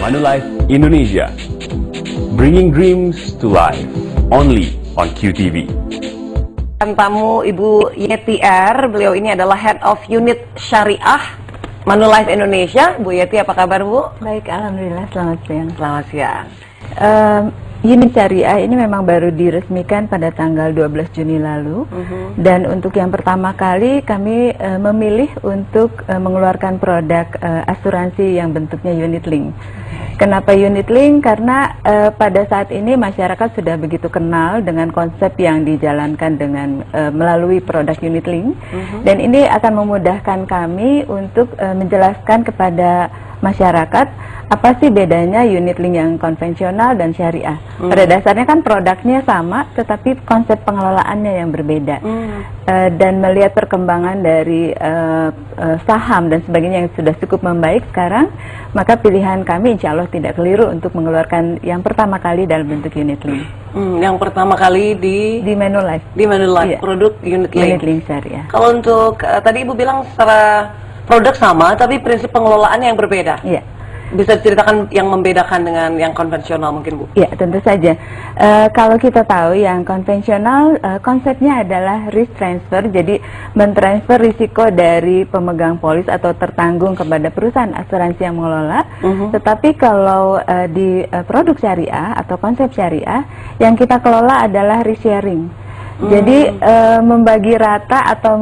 Manulife Indonesia, bringing dreams to life, only on QTV. Tamu Ibu Yeti R, beliau ini adalah Head of Unit Syariah Manulife Indonesia. Bu Yeti, apa kabar Bu? Baik, alhamdulillah. Selamat siang. Selamat siang. Unit Syariah ini memang baru diresmikan pada tanggal 12 Juni lalu. Dan untuk yang pertama kali kami memilih untuk mengeluarkan produk asuransi yang bentuknya unit link. Kenapa unit link? Karena pada saat ini masyarakat sudah begitu kenal dengan konsep yang dijalankan dengan melalui produk unit link. Dan ini akan memudahkan kami untuk menjelaskan kepada masyarakat apa sih bedanya unit link yang konvensional dan syariah. Pada dasarnya kan produknya sama, tetapi konsep pengelolaannya yang berbeda. Dan melihat perkembangan dari saham dan sebagainya yang sudah cukup membaik sekarang, maka pilihan kami insya Allah tidak keliru untuk mengeluarkan yang pertama kali dalam bentuk unit link. Yang pertama kali di Manulife. Di Manulife, Iya. Produk unit link. Unit link syariah. Kalau untuk tadi Ibu bilang secara produk sama, tapi prinsip pengelolaannya yang berbeda. Iya. Bisa diceritakan yang membedakan dengan yang konvensional mungkin Bu? Ya, tentu saja. Kalau kita tahu yang konvensional, konsepnya adalah risk transfer, jadi mentransfer risiko dari pemegang polis atau tertanggung kepada perusahaan asuransi yang mengelola. Tetapi kalau di produk syariah atau konsep syariah, yang kita kelola adalah risk sharing. Jadi membagi rata atau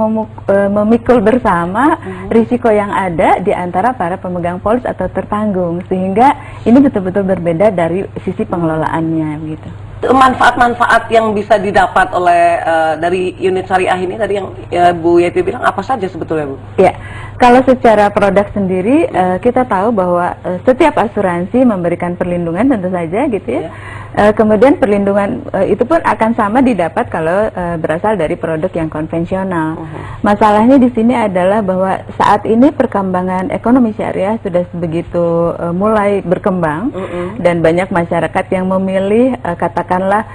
memikul bersama risiko yang ada di antara para pemegang polis atau tertanggung, sehingga ini betul-betul berbeda dari sisi pengelolaannya gitu. Manfaat-manfaat yang bisa didapat oleh dari unit syariah ini tadi yang Bu Yeti bilang apa saja sebetulnya Bu? Ya, kalau secara produk sendiri kita tahu bahwa setiap asuransi memberikan perlindungan tentu saja gitu ya. Kemudian perlindungan itu pun akan sama didapat kalau berasal dari produk yang konvensional. Masalahnya di sini adalah bahwa saat ini perkembangan ekonomi syariah sudah begitu mulai berkembang dan banyak masyarakat yang memilih katakanlah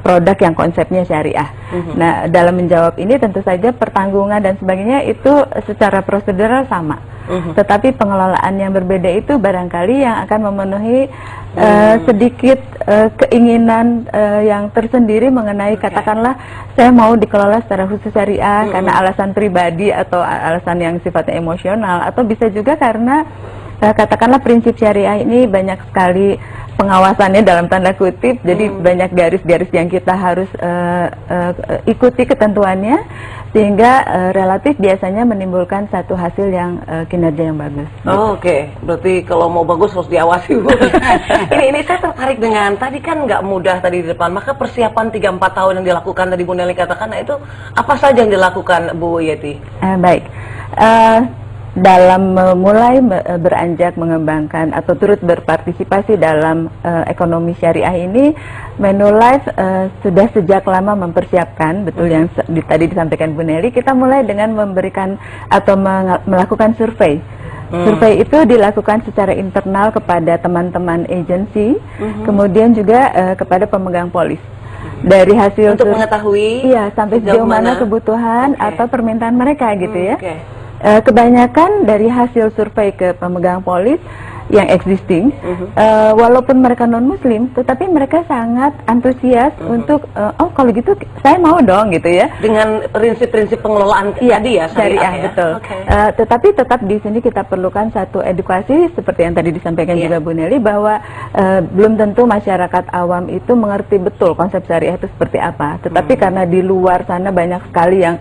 produk yang konsepnya syariah. Nah, dalam menjawab ini tentu saja pertanggungan dan sebagainya itu secara prosedural sama. Tetapi pengelolaan yang berbeda itu barangkali yang akan memenuhi sedikit keinginan yang tersendiri mengenai katakanlah saya mau dikelola secara khusus syariah karena alasan pribadi atau alasan yang sifatnya emosional, atau bisa juga karena katakanlah prinsip syariah ini banyak sekali pengawasannya dalam tanda kutip, jadi banyak garis-garis yang kita harus ikuti ketentuannya, sehingga relatif biasanya menimbulkan satu hasil yang kinerja yang bagus. Oke. Berarti kalau mau bagus harus diawasi Bu. ini saya tertarik dengan tadi kan nggak mudah tadi di depan, maka persiapan 3-4 tahun yang dilakukan tadi Bu Nelly katakan, nah itu apa saja yang dilakukan Bu Yeti? Baik. Dalam mulai beranjak mengembangkan atau turut berpartisipasi dalam ekonomi syariah ini, Manulife sudah sejak lama mempersiapkan, betul yang tadi disampaikan Bu Nelly, kita mulai dengan memberikan atau melakukan survei. Survei itu dilakukan secara internal kepada teman-teman agensi, kemudian juga kepada pemegang polis. Dari hasil untuk mengetahui sampai sejauh mana kebutuhan atau permintaan mereka gitu ya. Kebanyakan dari hasil survei ke pemegang polis yang existing, walaupun mereka non-muslim, tetapi mereka sangat antusias untuk, oh kalau gitu saya mau dong gitu ya. Dengan prinsip-prinsip pengelolaan tadi ya, syariah ya? Betul. Tetapi tetap di sini kita perlukan satu edukasi, seperti yang tadi disampaikan juga Bu Nelly, bahwa belum tentu masyarakat awam itu mengerti betul konsep syariah itu seperti apa. Tetapi karena di luar sana banyak sekali yang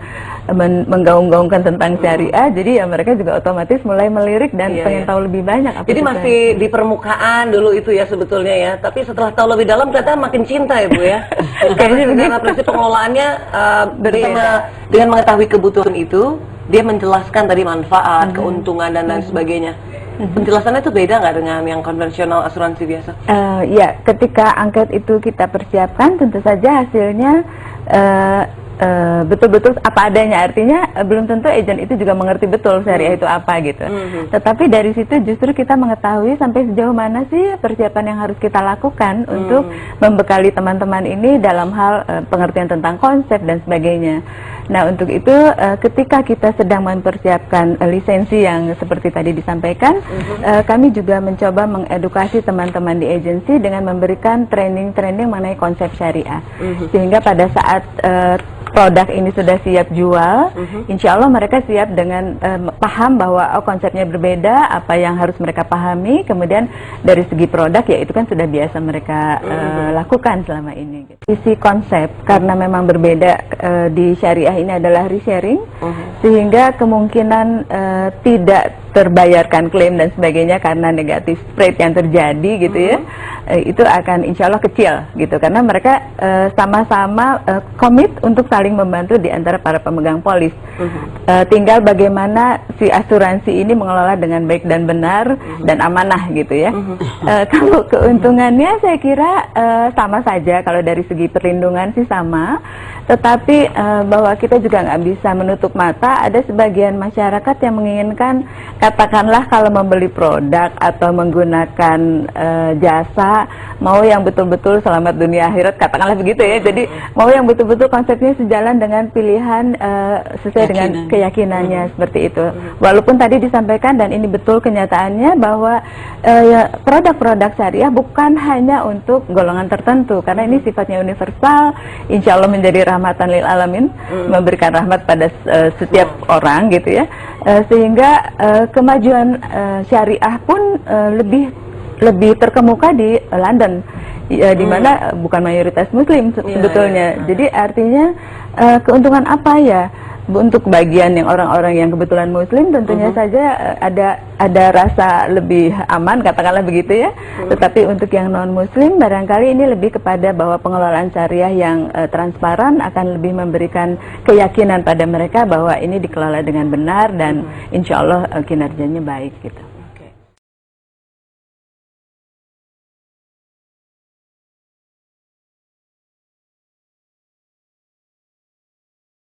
menggaung-gaungkan tentang syariah, jadi ya mereka juga otomatis mulai melirik dan pengen tahu lebih banyak. Jadi masih di permukaan dulu itu ya sebetulnya ya, tapi setelah tahu lebih dalam ternyata makin cinta ya Bu ya. Karena prinsip pengelolaannya dengan mengetahui kebutuhan itu, dia menjelaskan tadi manfaat, keuntungan dan lain sebagainya. Penjelasannya itu beda nggak dengan yang konvensional asuransi biasa? Ya, ketika angket itu kita persiapkan, tentu saja hasilnya betul-betul apa adanya, artinya belum tentu agent itu juga mengerti betul syariah itu apa gitu. Tetapi dari situ justru kita mengetahui sampai sejauh mana sih persiapan yang harus kita lakukan untuk membekali teman-teman ini dalam hal pengertian tentang konsep dan sebagainya. Nah, untuk itu ketika kita sedang mempersiapkan lisensi yang seperti tadi disampaikan, kami juga mencoba mengedukasi teman-teman di agensi dengan memberikan training-training mengenai konsep syariah. Sehingga pada saat produk ini sudah siap jual, insya Allah mereka siap dengan paham bahwa konsepnya berbeda, apa yang harus mereka pahami, kemudian dari segi produk ya itu kan sudah biasa mereka lakukan selama ini. Isi konsep karena memang berbeda di syariah ini adalah resharing, sehingga kemungkinan tidak terbayarkan klaim dan sebagainya karena negatif spread yang terjadi gitu ya, itu akan insya Allah kecil gitu, karena mereka sama-sama komit untuk saling membantu di antara para pemegang polis. Tinggal bagaimana si asuransi ini mengelola dengan baik dan benar dan amanah gitu ya. Kalau keuntungannya saya kira sama saja, kalau dari segi perlindungan sih sama, tetapi bahwa kita juga nggak bisa menutup mata, ada sebagian masyarakat yang menginginkan, katakanlah kalau membeli produk atau menggunakan jasa, mau yang betul-betul selamat dunia akhirat, katakanlah begitu ya. Jadi mau yang betul-betul konsepnya sejalan dengan pilihan sesuai dengan keyakinannya seperti itu. Walaupun tadi disampaikan dan ini betul kenyataannya bahwa produk-produk syariah bukan hanya untuk golongan tertentu, karena ini sifatnya universal, insya Allah menjadi rahmatan lil alamin, memberikan rahmat pada setiap orang gitu ya. Sehingga kemajuan syariah pun lebih terkemuka di London, di mana bukan mayoritas Muslim sebetulnya. Jadi artinya keuntungan apa ya untuk bagian yang orang-orang yang kebetulan Muslim, tentunya saja ada rasa lebih aman, katakanlah begitu ya. Tetapi untuk yang non Muslim barangkali ini lebih kepada bahwa pengelolaan syariah yang transparan akan lebih memberikan keyakinan pada mereka bahwa ini dikelola dengan benar dan insya Allah kinerjanya baik gitu.